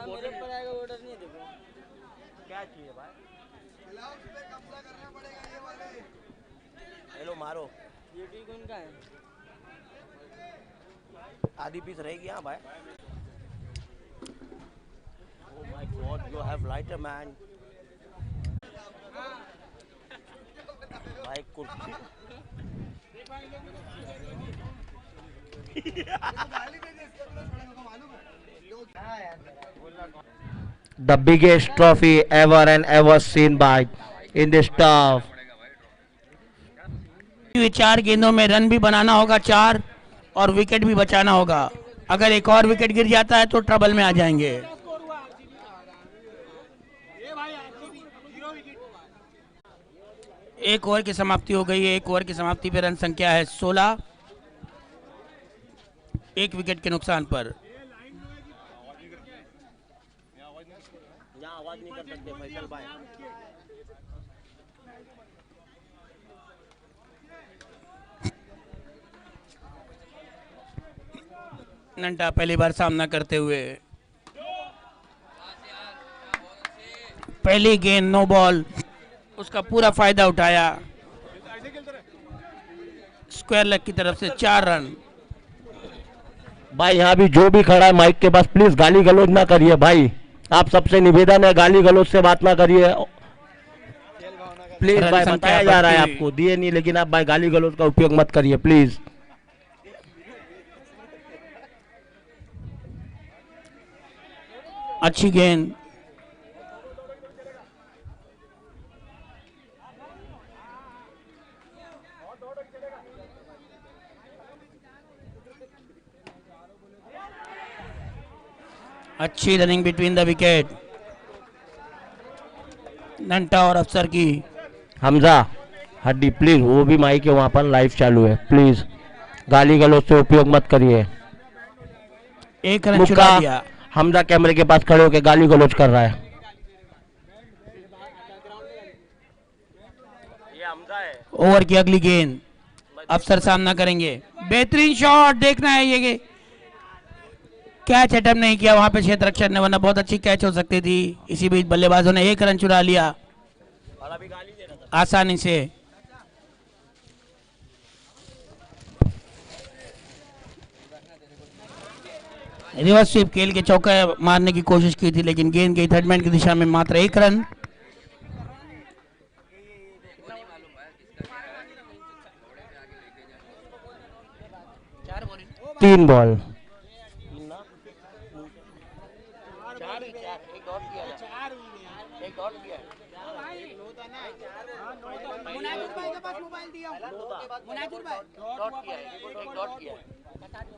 मेरे ऊपर आएगा ऑर्डर नहीं देखो क्या चाहिए भाई? हेलो मारो। ये टी कौन का है? आधी पीस रहेगी हाँ भाई। Oh my God, you have lighter man. भाई कुर्सी। The biggest trophy ever and ever seen by in this turf. ये 4 गेंदों में रन भी बनाना होगा 4 और विकेट भी बचाना होगा। अगर एक और विकेट गिर जाता है तो ट्रबल में आ जाएंगे। एक ओवर की समाप्ति हो गई है। एक ओवर की समाप्ति पे रन संख्या है 16, एक विकेट के नुकसान पर। यहाँ आवाज नहीं कर सकते फैसल भाई। नंटा पहली बार सामना करते हुए, पहली गेंद नो बॉल, उसका पूरा फायदा उठाया। स्क्वायर लेग की तरफ से 4 रन। भाई यहाँ भी जो भी खड़ा है माइक के पास प्लीज गाली गलौज ना करिए भाई। आप सबसे निवेदन है गाली गलौज से बात ना करिए प्लीज भाई। बताया जा रहा है आपको दिए नहीं, लेकिन आप भाई गाली गलौज का उपयोग मत करिए प्लीज। अच्छी गेंद, अच्छी रनिंग बिटवीन द विकेट। नंटा और अफसर की। हमजा हड्डी प्लीज, वो भी माइक के वहां पर लाइव चालू है, प्लीज गाली गलौज से उपयोग मत करिए। एक रन चुरा दिया। हमजा कैमरे के पास खड़े होकर गाली गलौज कर रहा है। ये हमजा है। ओवर की अगली गेंद अफसर सामना करेंगे। बेहतरीन शॉट, देखना है ये कैच अटेम्प्ट नहीं किया वहां पे क्षेत्र रक्षक ने, वरना बहुत अच्छी कैच हो सकती थी। इसी बीच बल्लेबाजों ने 1 रन चुरा लिया आसानी से। रिवर्स स्वीप खेल के चौका मारने की कोशिश की थी, लेकिन गेंद गई थर्ड मैन की दिशा में। मात्र 1 रन। तीन बॉल।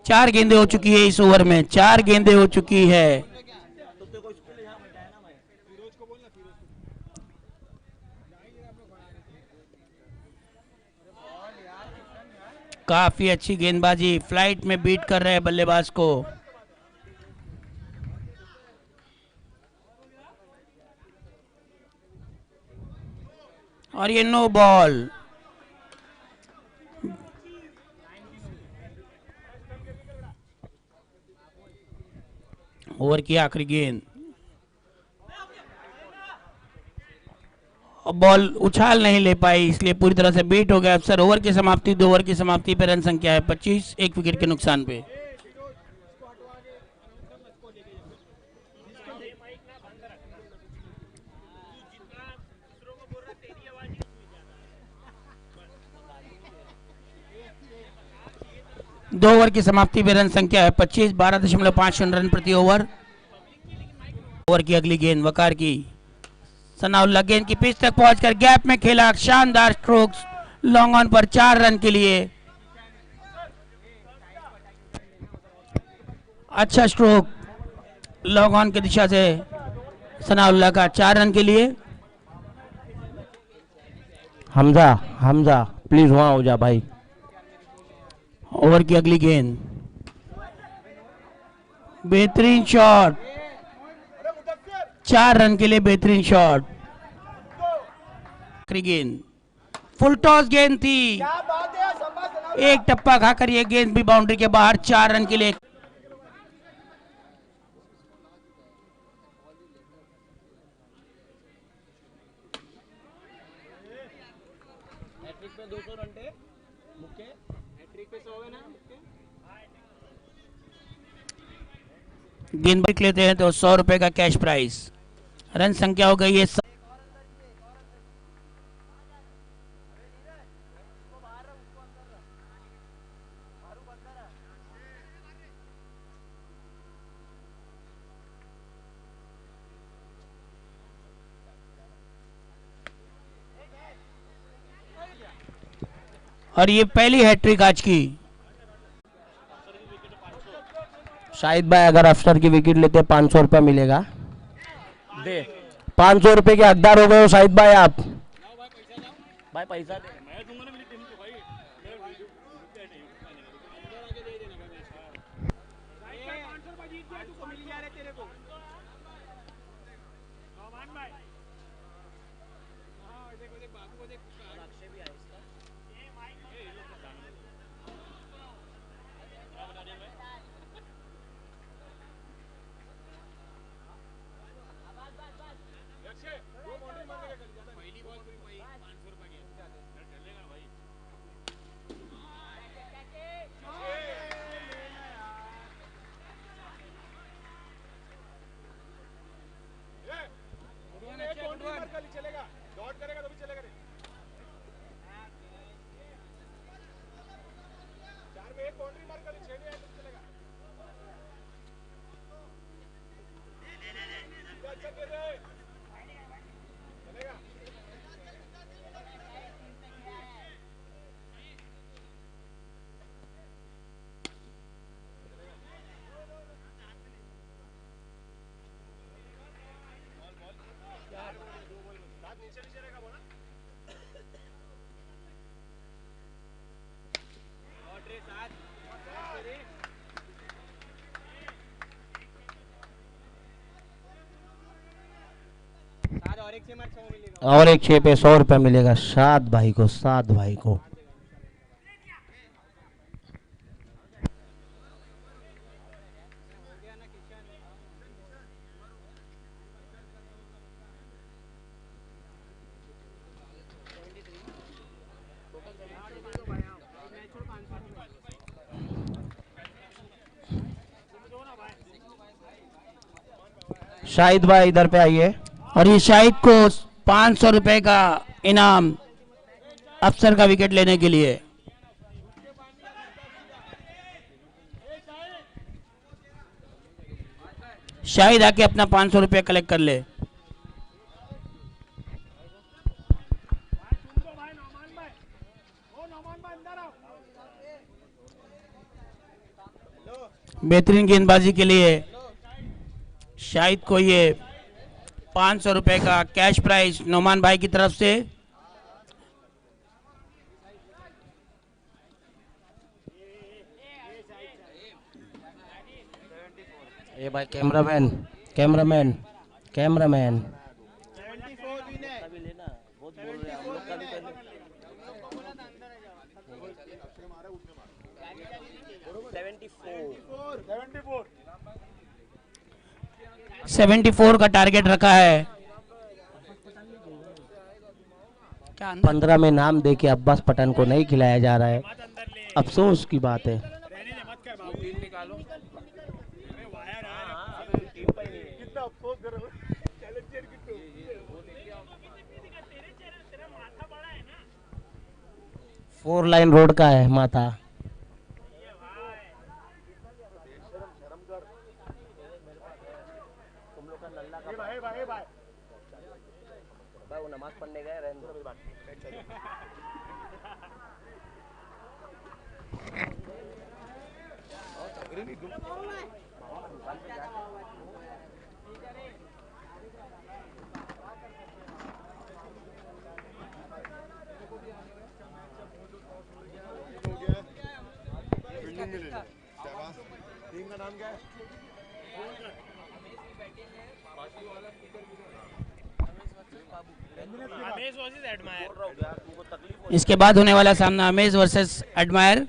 चार गेंदें हो चुकी है इस ओवर में, 4 गेंदें हो चुकी है। काफी अच्छी गेंदबाजी, फ्लाइट में बीट कर रहे हैं बल्लेबाज को। और ये नो बॉल। ओवर की आखिरी गेंद, बॉल उछाल नहीं ले पाई, इसलिए पूरी तरह से बीट हो गया अफसर। ओवर की समाप्ति, 2 ओवर की समाप्ति पे रन संख्या है 25, एक विकेट के नुकसान पे। दो ओवर की समाप्ति पे रन संख्या है 25, 12.50 रन प्रति ओवर। ओवर की अगली गेंद वकार की। सनाउल्लाह गेंद की पिच तक पहुंचकर गैप में खेला, शानदार स्ट्रोक्स, लॉन्ग ऑन पर 4 रन के लिए। अच्छा स्ट्रोक लॉन्ग ऑन की दिशा से सनाउल्लाह का, 4 रन के लिए। हमजा प्लीज वहां हो जा भाई। ओवर की अगली गेंद, बेहतरीन शॉट, 4 रन के लिए बेहतरीन शॉट। आखिरी गेंद फुल टॉस गेंद थी, एक टप्पा खाकर ये गेंद भी बाउंड्री के बाहर, 4 रन के लिए। गेंदबाजी लेते हैं तो 100 रुपए का कैश प्राइज। रन संख्या हो गई है और ये पहली हैट्रिक आज की। शाहिद भाई अगर अफसर की विकेट लेते 500 रुपया मिलेगा। दे 500 रुपए के हकदार हो गए हो शाहिद भाई आप। भाई पैसा दे। और एक 6 पे 100 रुपया मिलेगा साद भाई को, साद भाई को। शाहिद भाई इधर पे आइए। और ये शाहिद को 500 रुपए का इनाम अफसर का विकेट लेने के लिए। शाहिद आके अपना 500 रुपया कलेक्ट कर ले। बेहतरीन गेंदबाजी के लिए शाहिद को ये 500 रुपए का कैश प्राइज नोमान भाई की तरफ से। ये भाई कैमरामैन कैमरामैन कैमरामैन 74 का टारगेट रखा है। 15 में नाम देके अब्बास पठान को नहीं खिलाया जा रहा है, अफसोस की बात है। फोर लाइन रोड का है माथा। नमाज पढ़ने गए इसके बाद होने वाला सामना अमेज वर्सेस एडमायर।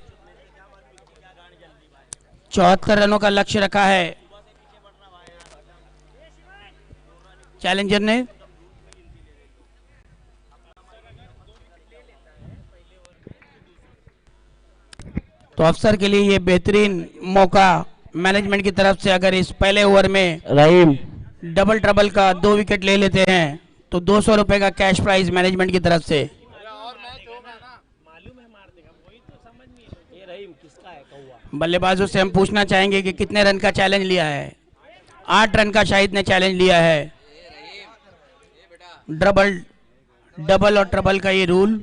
74 रनों का लक्ष्य रखा है चैलेंजर ने। तो अफसर के लिए ये बेहतरीन मौका मैनेजमेंट की तरफ से। अगर इस पहले ओवर में रहीम डबल ट्रबल का 2 विकेट ले लेते हैं तो 200 रुपए का कैश प्राइज मैनेजमेंट की तरफ से। बल्लेबाजों से हम पूछना चाहेंगे कि कितने रन का चैलेंज लिया है। 8 रन का शाहिद ने चैलेंज लिया है। डबल और ट्रबल का ये रूल।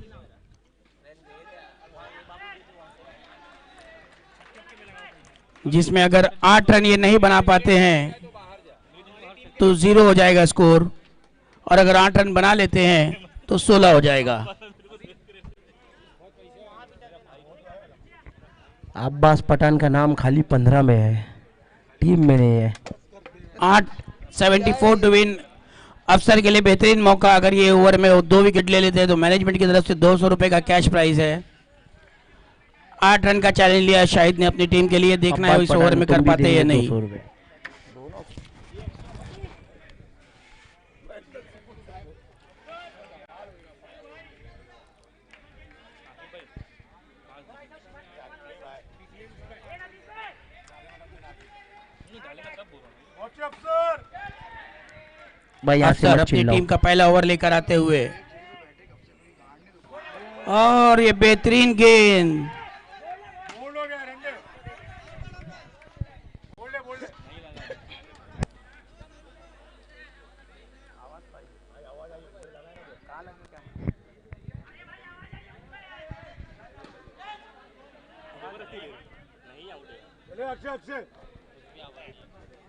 जिसमें अगर 8 रन ये नहीं बना पाते हैं तो 0 हो जाएगा स्कोर, और अगर 8 रन बना लेते हैं तो 16 हो जाएगा। अब्बास पठान का नाम खाली 15 में है, टीम में नहीं है। 74 टू विन। अफसर के लिए बेहतरीन मौका। अगर ये ओवर में 2 विकेट ले लेते हैं तो मैनेजमेंट की तरफ से 200 रुपए का कैश प्राइज है। 8 रन का चैलेंज लिया शाहिद ने अपनी टीम के लिए। देखना है इस ओवर में कर पाते या नहीं। भाई यहाँ से अफसर मत अपनी चिल्लाओ। टीम का पहला ओवर लेकर आते हुए, और ये बेहतरीन गेंद।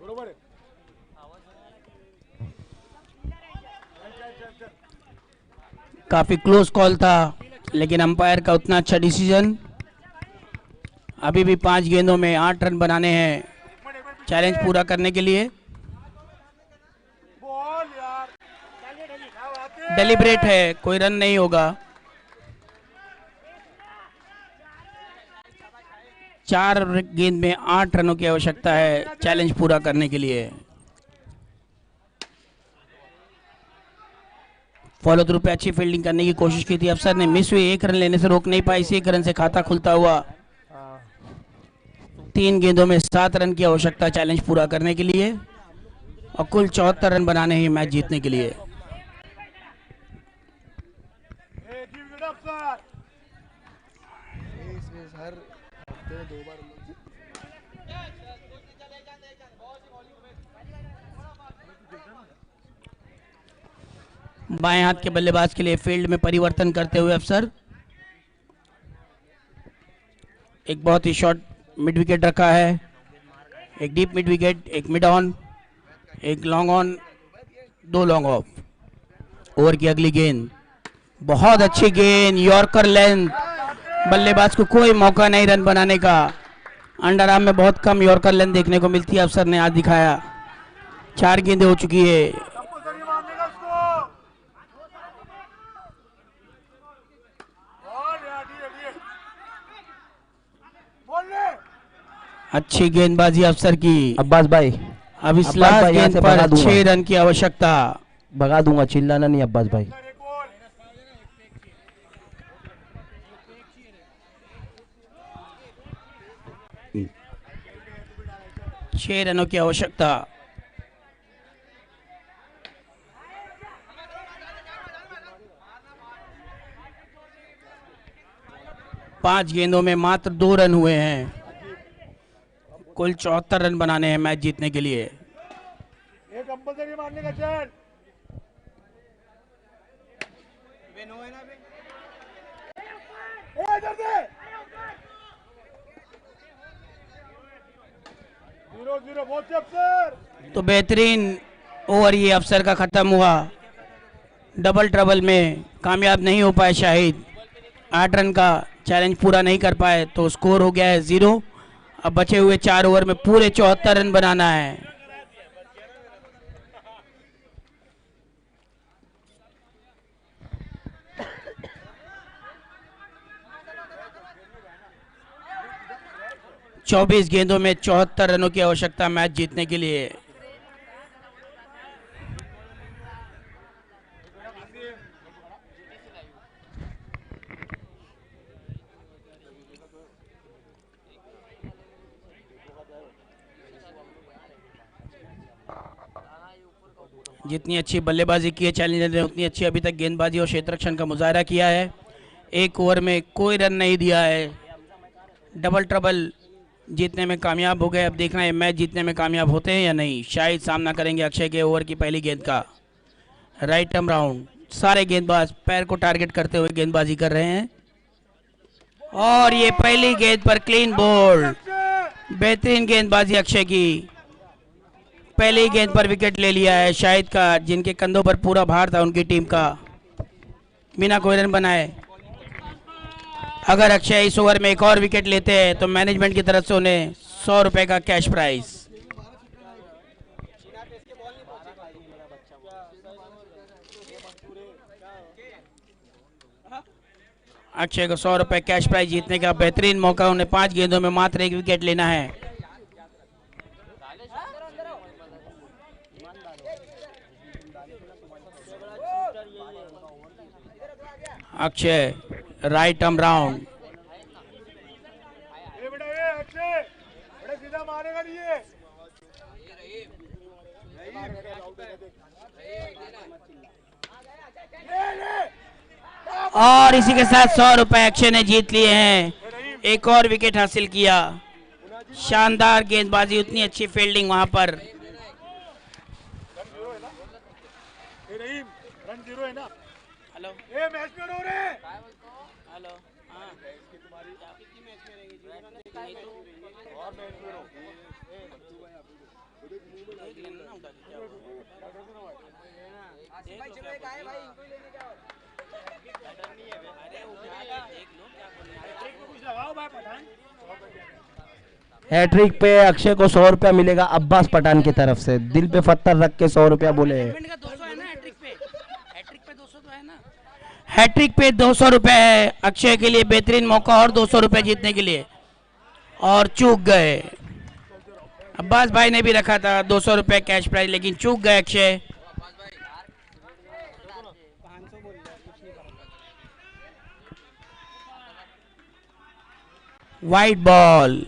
बरोबर है। काफी क्लोज कॉल था, लेकिन अंपायर का उतना अच्छा डिसीजन। अभी भी 5 गेंदों में 8 रन बनाने हैं चैलेंज पूरा करने के लिए। डेलिब्रेट है, कोई रन नहीं होगा। 4 गेंद में 8 रनों की आवश्यकता है चैलेंज पूरा करने के लिए। फॉलो थ्रू पे अच्छी फील्डिंग करने की कोशिश की थी अफसर ने, मिस हुई। 1 रन लेने से रोक नहीं पाई। इसी 1 रन से खाता खुलता हुआ 3 गेंदों में 7 रन की आवश्यकता चैलेंज पूरा करने के लिए, और कुल 74 रन बनाने हैं मैच जीतने के लिए। बाएं हाथ के बल्लेबाज के लिए फील्ड में परिवर्तन करते हुए अफसर एक बहुत ही शॉर्ट मिड विकेट रखा है। एक डीप मिड विकेट, एक मिड ऑन, एक long on, 2 long off. Over की अगली गेंद, बहुत अच्छी गेंद, यॉर्कर लेंथ। बल्लेबाज को कोई मौका नहीं रन बनाने का। अंडर आर्म में बहुत कम यॉर्कर लेंथ देखने को मिलती है, अफसर ने आज दिखाया। 4 गेंदें हो चुकी है। अच्छी गेंदबाजी अफसर की। अब्बास भाई, अब इस अब्बास लास्ट भाई यहाँ गेंद से पर भगा दूंगा। 6 रन की आवश्यकता। भगा दूंगा, चिल्लाना नहीं अब्बास भाई। 6 रनों की आवश्यकता। पांच गेंदों में मात्र 2 रन हुए हैं। कुल 74 रन बनाने हैं मैच जीतने के लिए। एक कंपल्सरी मारने का चैन। इधर से 0-0 बहुत अफसर। तो बेहतरीन ओवर ये अफसर का खत्म हुआ। डबल ट्रबल में कामयाब नहीं हो पाए शाहिद। 8 रन का चैलेंज पूरा नहीं कर पाए, तो स्कोर हो गया है 0। अब बचे हुए 4 ओवर में पूरे 74 रन बनाना है। चौबीस गेंदों में 74 रनों की आवश्यकता मैच जीतने के लिए। जितनी अच्छी बल्लेबाजी की है चैलेंजर ने, उतनी अच्छी अभी तक गेंदबाजी और क्षेत्ररक्षण का मुजाहरा किया है। एक ओवर में कोई रन नहीं दिया है, डबल ट्रबल जीतने में कामयाब हो गए। अब देखना है मैच जीतने में कामयाब होते हैं या नहीं। शायद सामना करेंगे अक्षय के ओवर की पहली गेंद का। राइट आर्म राउंड, सारे गेंदबाज पैर को टारगेट करते हुए गेंदबाजी कर रहे हैं और ये पहली गेंद पर क्लीन बोल्ड। बेहतरीन गेंदबाजी अक्षय की, पहली गेंद पर विकेट ले लिया है शाहिद का, जिनके कंधों पर पूरा भार था उनकी टीम का, बिना कोई रन बनाए। अगर अक्षय इस ओवर में एक और विकेट लेते हैं तो मैनेजमेंट की तरफ से उन्हें 100 रुपए का कैश प्राइज। अक्षय को 100 रुपए कैश प्राइज जीतने का बेहतरीन मौका। उन्हें 5 गेंदों में मात्र 1 विकेट लेना है। अक्षय राइट आर्म राउंड, ये बेटा ये अक्षय बड़े सीधा मारेगा नहीं ये। और इसी के साथ 100 रुपए अक्षय ने जीत लिए हैं। एक और विकेट हासिल किया। शानदार गेंदबाजी, उतनी अच्छी फील्डिंग वहां पर। रन 0 है ना। हेलो ये मैच में हो रहे। हेलो हाँ हैट्रिक पे अक्षय को 100 रुपया मिलेगा अब्बास पठान की तरफ से। दिल पे पत्थर रख के 100 रुपया बोले। हैट्रिक पे 200 रुपए है अक्षय के लिए। बेहतरीन मौका और 200 रुपए जीतने के लिए, और चूक गए। अब्बास भाई ने भी रखा था 200 रुपए कैश प्राइज, लेकिन चूक गए अक्षय। वाइट बॉल,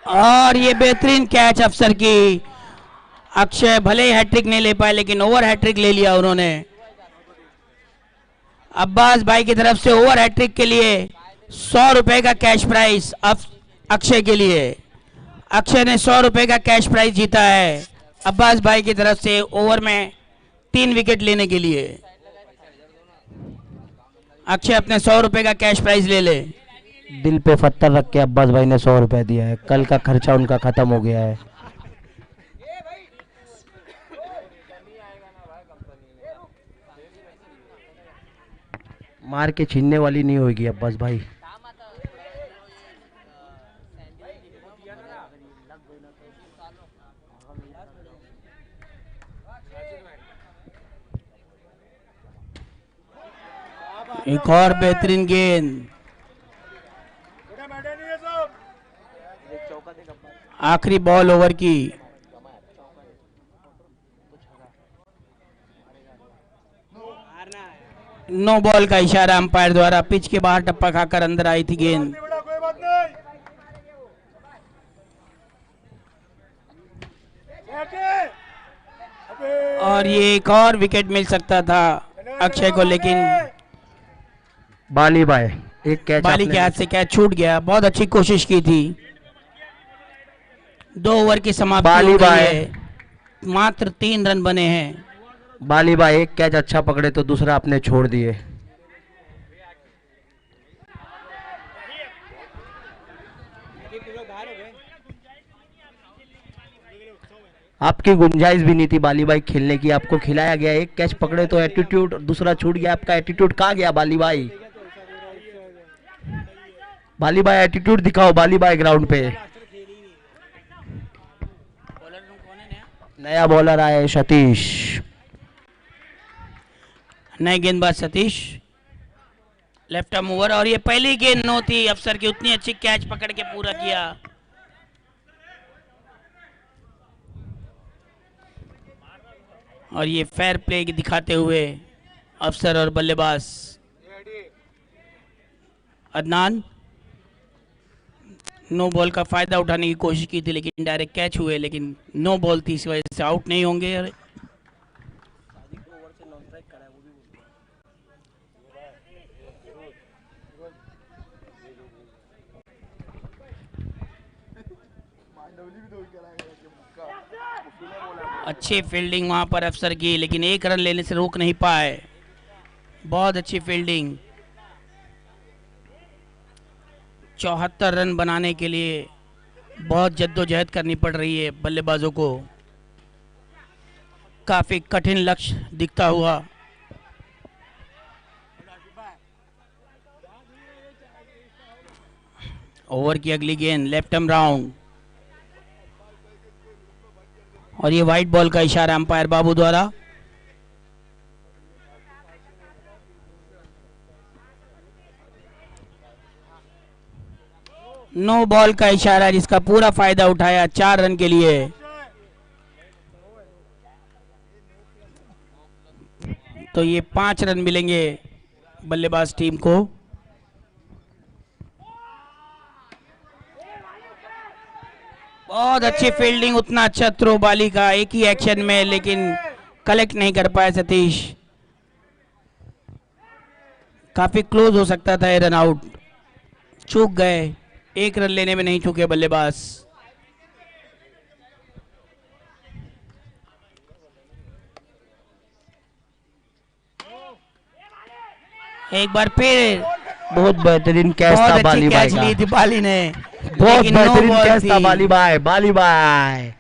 और ये बेहतरीन कैच अफसर की। अक्षय भले ही हैट्रिक नहीं ले पाए, लेकिन ओवर हैट्रिक ले लिया उन्होंने। अब्बास भाई की तरफ से ओवर हैट्रिक के लिए 100 रुपए का कैश प्राइज अक्षय के लिए। अक्षय ने 100 रुपए का कैश प्राइज जीता है अब्बास भाई की तरफ से ओवर में 3 विकेट लेने के लिए। अक्षय अपने 100 रुपए का कैश प्राइज ले ले। दिल पे पत्थर रख के अब्बास भाई ने 100 रुपया दिया है। कल का खर्चा उनका खत्म हो गया है। मार के छीनने वाली नहीं होगी अब्बास भाई। एक और बेहतरीन गेंद। आखिरी बॉल ओवर की। नो बॉल का इशारा अंपायर द्वारा। पिच के बाहर टप्पा खाकर अंदर आई थी गेंद। कोई बात नहीं। और ये एक और विकेट मिल सकता था अक्षय को, लेकिन बाली भाई एक कैच, बाली के हाथ से कैच छूट गया। बहुत अच्छी कोशिश की थी। 2 ओवर की समाप्ति हो गई है, मात्र 3 रन बने हैं। बाली भाई एक कैच अच्छा पकड़े तो दूसरा आपने छोड़ दिए। आपकी गुंजाइश भी नहीं थी बाली भाई खेलने की। आपको खिलाया गया, एक कैच पकड़े तो एटीट्यूड, दूसरा छूट गया। आपका एटीट्यूड कहाँ गया बाली भाई? बाली भाई एटीट्यूड दिखाओ बाली भाई ग्राउंड पे। नया बॉलर आए सतीश, नए गेंदबाज सतीश, लेफ्ट आर्म ओवर। और ये पहली गेंद नो थी अफसर की, उतनी अच्छी कैच पकड़ के पूरा किया। और ये फेयर प्ले दिखाते हुए अफसर और बल्लेबाज अदनान। नो बॉल का फायदा उठाने की कोशिश की थी लेकिन डायरेक्ट कैच हुए, लेकिन नो बॉल थी, इस वजह से आउट नहीं होंगे। अच्छी फील्डिंग वहां पर अफसर की, लेकिन एक रन लेने से रोक नहीं पाए। बहुत अच्छी फील्डिंग। 74 रन बनाने के लिए बहुत जद्दोजहद करनी पड़ रही है बल्लेबाजों को। काफी कठिन लक्ष्य दिखता हुआ। ओवर की अगली गेंद लेफ्ट आर्म राउंड, और ये वाइट बॉल का इशारा अंपायर बाबू द्वारा। नो बॉल का इशारा जिसका पूरा फायदा उठाया 4 रन के लिए। तो ये 5 रन मिलेंगे बल्लेबाज टीम को। बहुत अच्छी फील्डिंग, उतना अच्छा थ्रो बाली का एक ही एक्शन में, लेकिन कलेक्ट नहीं कर पाए सतीश। काफी क्लोज हो सकता था ये रन आउट, चूक गए। एक रन लेने में नहीं चूके बल्लेबाज। एक बार फिर बहुत बेहतरीन कैच था बाली भाई कैच का। ली थी बाली ने, बहुत लेकिन नो बेहतरीन बॉल कैच था थी। बाली भाई। बाली भाई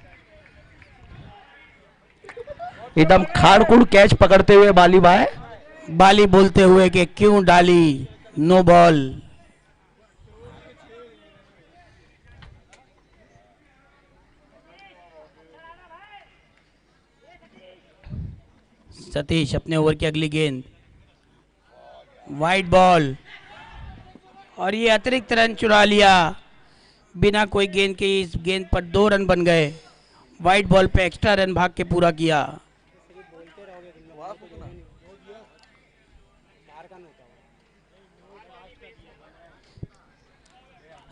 एकदम खाड़कुड़ कैच पकड़ते हुए बाली भाई। बाली बोलते हुए कि क्यों डाली नो बॉल। सतीश अपने ओवर की अगली गेंद, वाइट बॉल, और ये अतिरिक्त रन चुरा लिया बिना कोई गेंद के। इस गेंद पर 2 रन बन गए। वाइट बॉल पे एक्स्ट्रा रन भाग के पूरा किया।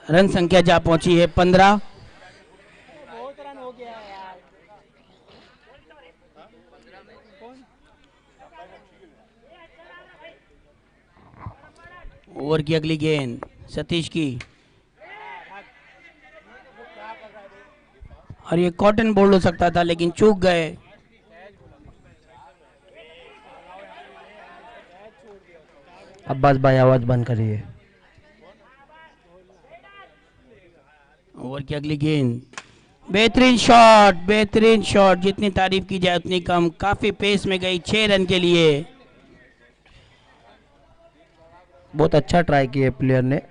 रन संख्या जा पहुंची है 15। ओवर की अगली गेंद सतीश की, और ये कॉटन बोल्ड हो सकता था लेकिन चूक गए। अब्बास भाई आवाज बंद करिए। ओवर की अगली गेंद, बेहतरीन शॉट, बेहतरीन शॉट, जितनी तारीफ की जाए उतनी कम। काफी पेस में गई 6 रन के लिए। बहुत अच्छा ट्राई किए प्लेयर ने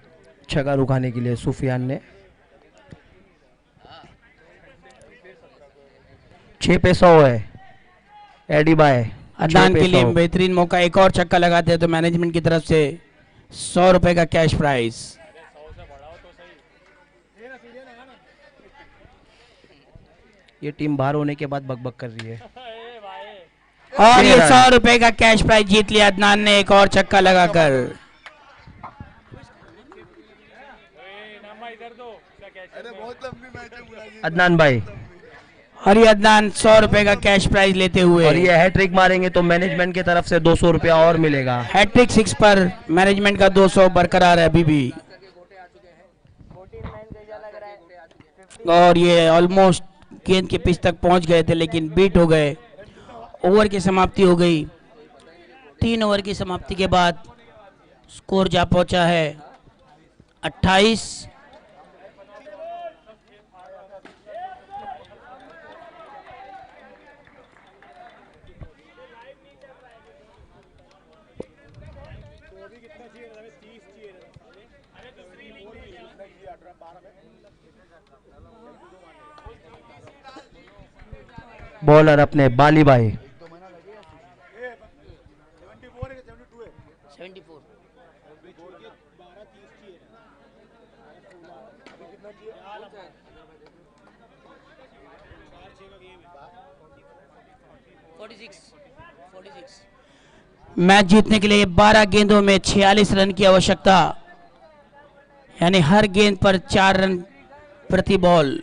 छक्का रुकाने के लिए, सुफियान ने। 6 पे 100 है एडी बाय। अदनान के लिए बेहतरीन मौका, एक और छक्का लगाते हैं तो मैनेजमेंट की तरफ से 100 रुपए का कैश प्राइज। ये टीम बाहर होने के बाद बकबक कर रही है। और ये 100 रुपए का कैश प्राइज जीत लिया अदनान ने एक और छक्का लगाकर। अदनान भाई, और ये अदनान 100 रुपए का कैश प्राइज लेते हुए, और ये हैट्रिक मारेंगे तो मैनेजमेंट की तरफ से 200 रुपया और मिलेगा। हैट्रिक 6 पर मैनेजमेंट का 200 बरकरार है अभी भी। और ये ऑलमोस्ट गेंद के पिच तक पहुंच गए थे लेकिन बीट हो गए। ओवर की समाप्ति हो गई। 3 ओवर की समाप्ति के बाद स्कोर जा पहुंचा है 28। बॉलर अपने बाली भाई। 46। मैच जीतने के लिए 12 गेंदों में 46 रन की आवश्यकता, यानी हर गेंद पर 4 रन प्रति बॉल।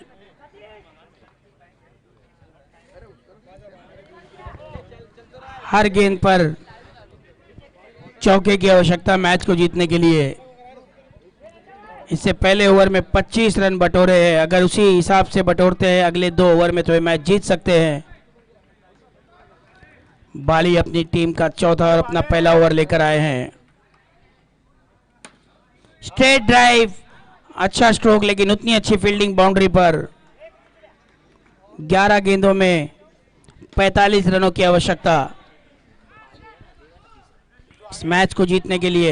हर गेंद पर चौके की आवश्यकता मैच को जीतने के लिए। इससे पहले ओवर में 25 रन बटोरे हैं, अगर उसी हिसाब से बटोरते हैं अगले 2 ओवर में तो ये मैच जीत सकते हैं। बाली अपनी टीम का चौथा और अपना पहला ओवर लेकर आए हैं। स्ट्रेट ड्राइव, अच्छा स्ट्रोक, लेकिन उतनी अच्छी फील्डिंग बाउंड्री पर। 11 गेंदों में 45 रनों की आवश्यकता इस मैच को जीतने के लिए।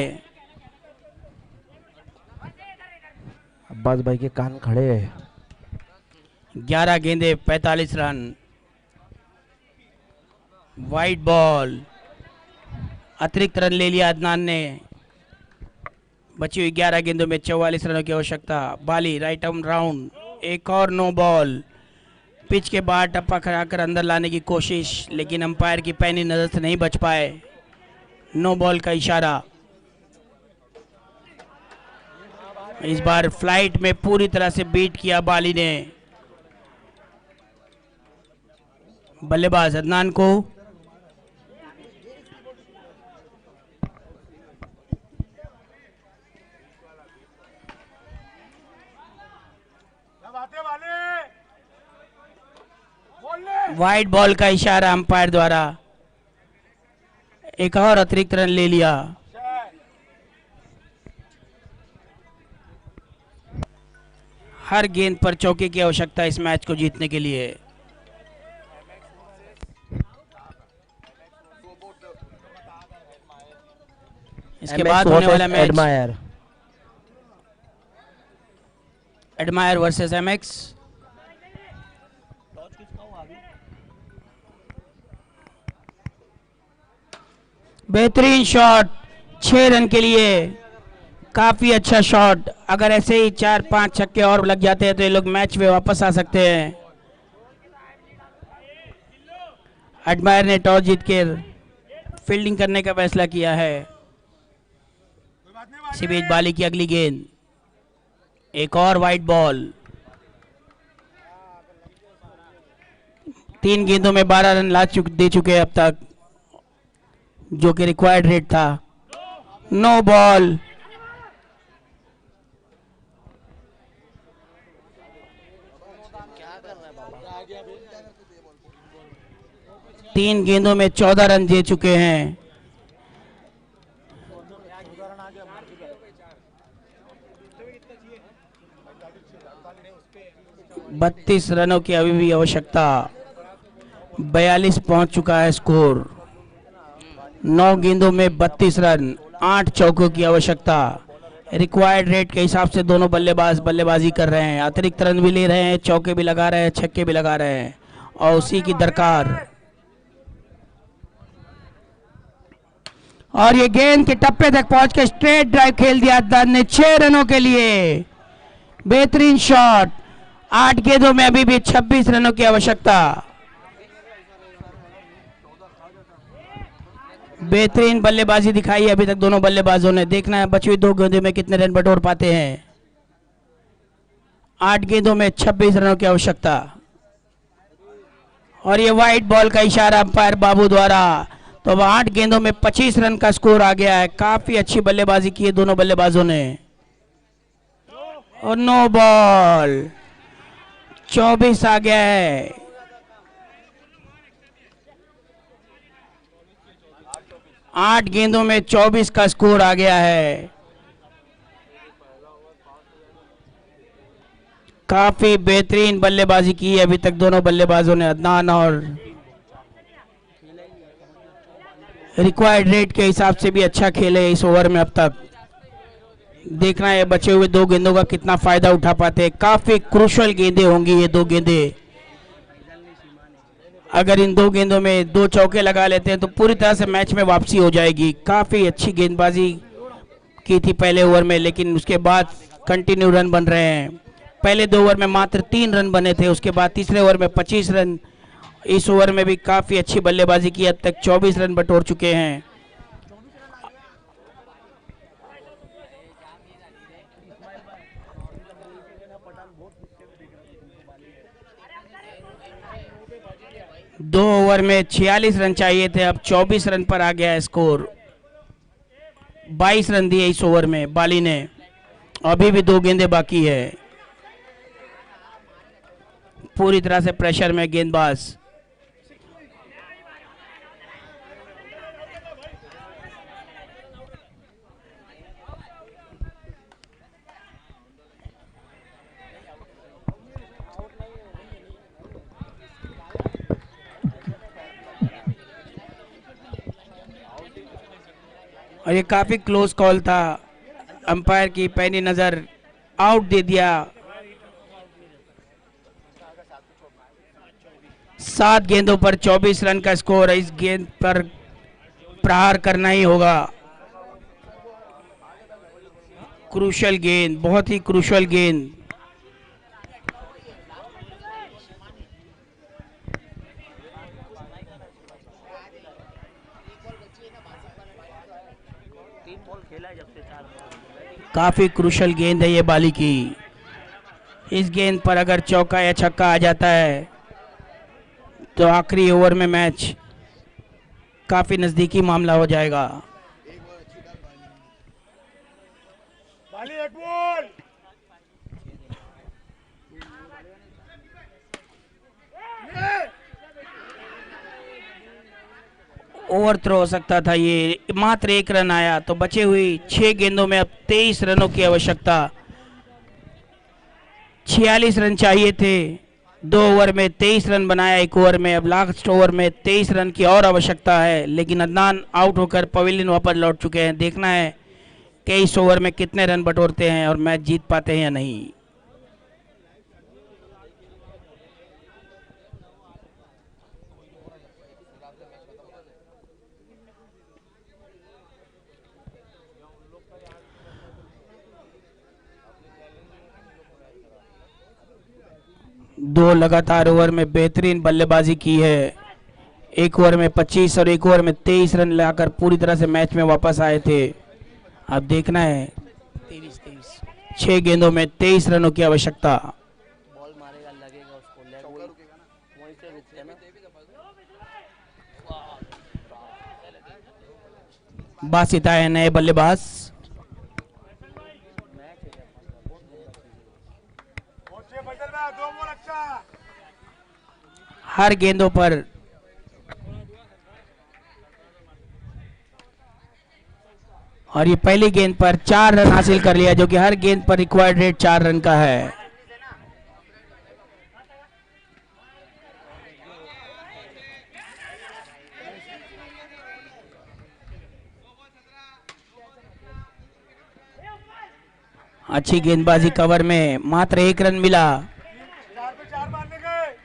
अब्बास भाई के कान खड़े हैं। 11 गेंदे 45 रन। वाइड बॉल, अतिरिक्त रन ले लिया अदनान ने। बची हुई 11 गेंदों में 44 रनों की आवश्यकता। बाली राइट आर्म राउंड, एक और नो बॉल। पिच के बाहर टप्पा कराकर अंदर लाने की कोशिश, लेकिन अंपायर की पैनी नजर से नहीं बच पाए। नो बॉल का इशारा। इस बार फ्लाइट में पूरी तरह से बीट किया बाली ने बल्लेबाज अदनान को। वाइड बॉल का इशारा अंपायर द्वारा। एक और अतिरिक्त रन ले लिया। हर गेंद पर चौके की आवश्यकता इस मैच को जीतने के लिए। इसके बाद होने वाला मैच एडमायर वर्सेस एमएक्स। बेहतरीन शॉट, 6 रन के लिए काफी अच्छा शॉट। अगर ऐसे ही 4-5 छक्के और लग जाते हैं तो ये लोग मैच में वापस आ सकते हैं। एडमायर ने टॉस जीत कर फील्डिंग करने का फैसला किया है। इसी बीच बाली की अगली गेंद, एक और वाइड बॉल। 3 गेंदों में 12 रन दे चुके हैं अब तक, जो कि रिक्वायर्ड रेट था। No ball. तीन गेंदों में 14 रन दे चुके हैं। बत्तीस रनों की अभी भी आवश्यकता। 42 पहुंच चुका है स्कोर। 9 गेंदों में 32 रन, 8 चौकों की आवश्यकता। रिक्वायर्ड रेट के हिसाब से दोनों बल्लेबाज बल्लेबाजी कर रहे हैं। अतिरिक्त रन भी ले रहे हैं, चौके भी लगा रहे हैं, छक्के भी लगा रहे हैं, और उसी की दरकार। और ये गेंद के टप्पे तक पहुंच के स्ट्रेट ड्राइव खेल दिया अदनान ने 6 रनों के लिए। बेहतरीन शॉट। 8 गेंदों में अभी भी 26 रनों की आवश्यकता। बेहतरीन बल्लेबाजी दिखाई है अभी तक दोनों बल्लेबाजों ने। देखना है बची हुई 2 गेंदों में कितने रन बटोर पाते हैं। 8 गेंदों में 26 रनों की आवश्यकता। और ये वाइड बॉल का इशारा अंपायर बाबू द्वारा। तो अब 8 गेंदों में 25 रन का स्कोर आ गया है। काफी अच्छी बल्लेबाजी की है दोनों बल्लेबाजों ने। और नो बॉल, 24 आ गया है। आठ गेंदों में 24 का स्कोर आ गया है। काफी बेहतरीन बल्लेबाजी की है अभी तक दोनों बल्लेबाजों ने। अदनान और रिक्वायर्ड रेट के हिसाब से भी अच्छा खेले इस ओवर में अब तक। देखना है बचे हुए 2 गेंदों का कितना फायदा उठा पाते हैं। काफी क्रूशल गेंदें होंगी ये 2 गेंदें। अगर इन 2 गेंदों में 2 चौके लगा लेते हैं तो पूरी तरह से मैच में वापसी हो जाएगी। काफी अच्छी गेंदबाजी की थी पहले ओवर में, लेकिन उसके बाद कंटिन्यू रन बन रहे हैं। पहले 2 ओवर में मात्र 3 रन बने थे, उसके बाद तीसरे ओवर में 25 रन। इस ओवर में भी काफी अच्छी बल्लेबाजी की, अब तक 24 रन बटोर चुके हैं। ओवर में 46 रन चाहिए थे, अब 24 रन पर आ गया है स्कोर। 22 रन दिए इस ओवर में बाली ने, अभी भी 2 गेंदें बाकी है। पूरी तरह से प्रेशर में गेंदबाज। और ये काफी क्लोज कॉल था, अंपायर की पैनी नजर आउट दे दिया। 7 गेंदों पर 24 रन का स्कोर है। इस गेंद पर प्रहार करना ही होगा। क्रूशल गेंद, बहुत ही क्रूशल गेंद। काफी क्रूशल गेंद है ये बाली की। इस गेंद पर अगर चौका या छक्का आ जाता है तो आखिरी ओवर में मैच काफी नजदीकी मामला हो जाएगा। बाली एक बॉल। ओवर थ्रो हो सकता था ये, मात्र 1 रन आया। तो बचे हुई 6 गेंदों में अब 23 रनों की आवश्यकता। 46 रन चाहिए थे, 2 ओवर में 23 रन बनाया 1 ओवर में। अब लास्ट ओवर में 23 रन की और आवश्यकता है, लेकिन अदनान आउट होकर पवेलियन वापस लौट चुके हैं। देखना है कि इस ओवर में कितने रन बटोरते हैं और मैच जीत पाते हैं या नहीं। दो लगातार ओवर में बेहतरीन बल्लेबाजी की है। 1 ओवर में 25 और 1 ओवर में 23 रन लाकर पूरी तरह से मैच में वापस आए थे। अब देखना है 6 गेंदों में 23 रनों की आवश्यकता। बॉल मारेगा, लगेगा उसको, लेग वहीं से रुकते हैं ना। बासित आए नए बल्लेबाज। फैसल में 2 बॉल अच्छा। हर गेंदों पर और ये पहली गेंद पर 4 रन हासिल कर लिया, जो कि हर गेंद पर रिक्वायर्ड रेट 4 रन का है। अच्छी गेंदबाजी कवर में, मात्र 1 रन मिला। 4 पे 4 मारने गए।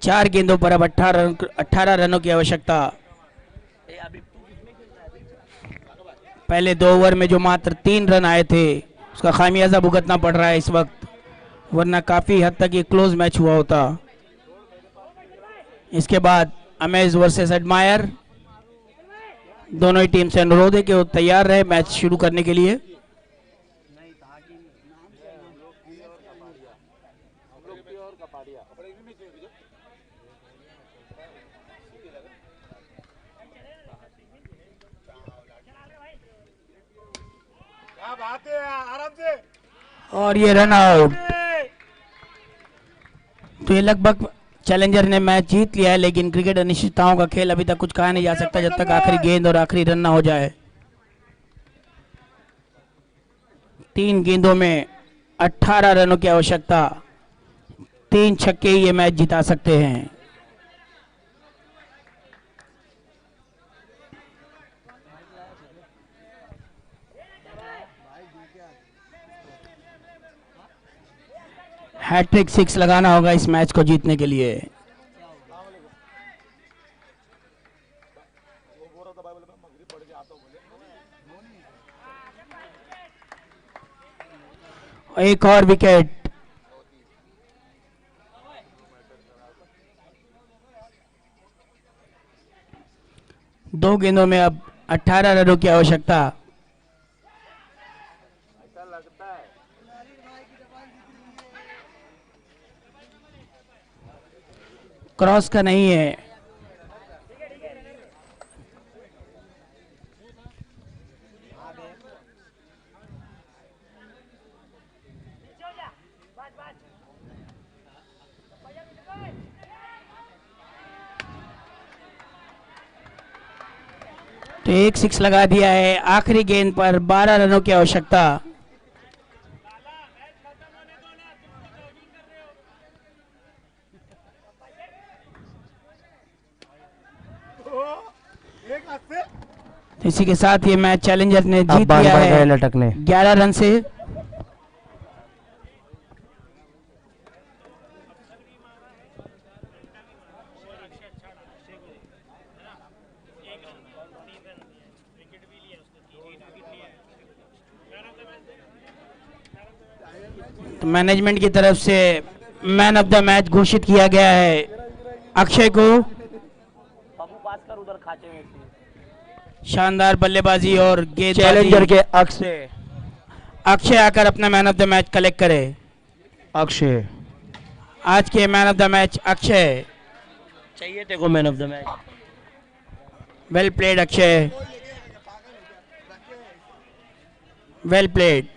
4 गेंदों पर अब 18 रनों की आवश्यकता। पहले 2 ओवर में जो मात्र 3 रन आए थे उसका खामियाजा भुगतना पड़ रहा है इस वक्त, वरना काफी हद तक ये क्लोज मैच हुआ होता। इसके बाद अमेज वर्सेस एडमायर, दोनों ही टीम से अनुरोध है कि वो तैयार रहे मैच शुरू करने के लिए। क्या बात है, आराम से। और ये रन आउट। तो ये लगभग चैलेंजर ने मैच जीत लिया है, लेकिन क्रिकेट अनिश्चितताओं का खेल, अभी तक कुछ कहा नहीं जा सकता जब तक आखिरी गेंद और आखिरी रन ना हो जाए। 3 गेंदों में 18 रनों की आवश्यकता। 3 छक्के ये मैच जिता सकते हैं। हैट्रिक 6 लगाना होगा इस मैच को जीतने के लिए। एक और विकेट। दो गेंदों में अब 18 रनों की आवश्यकता। क्रॉस का नहीं है। तो एक 6 लगा दिया है। आखिरी गेंद पर 12 रनों की आवश्यकता। एक हाथ से तो इसी के साथ ये मैच चैलेंजर ने अब जीत बार लिया बार गए है लटकने। 11 रन से। तो मैनेजमेंट की तरफ से मैन ऑफ द मैच घोषित किया गया है अक्षय को। शानदार बल्लेबाजी और चैलेंजर गेंदबाजी। के अक्षय। अक्षय आकर अपना man of the match collect करे। अक्षय आज के man of the match Akshay. चाहिए तेको man of the match. Well played Akshay, well played.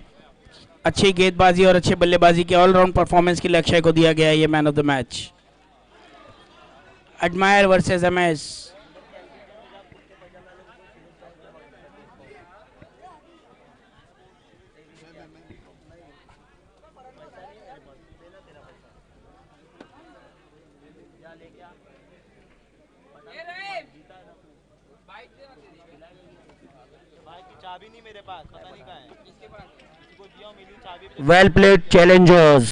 अच्छी गेंदबाजी और अच्छी बल्लेबाजी के ऑलराउंड परफॉर्मेंस के लिए अक्षय को दिया गया है ये man of the match. Admire versus MS. Well played Challengers.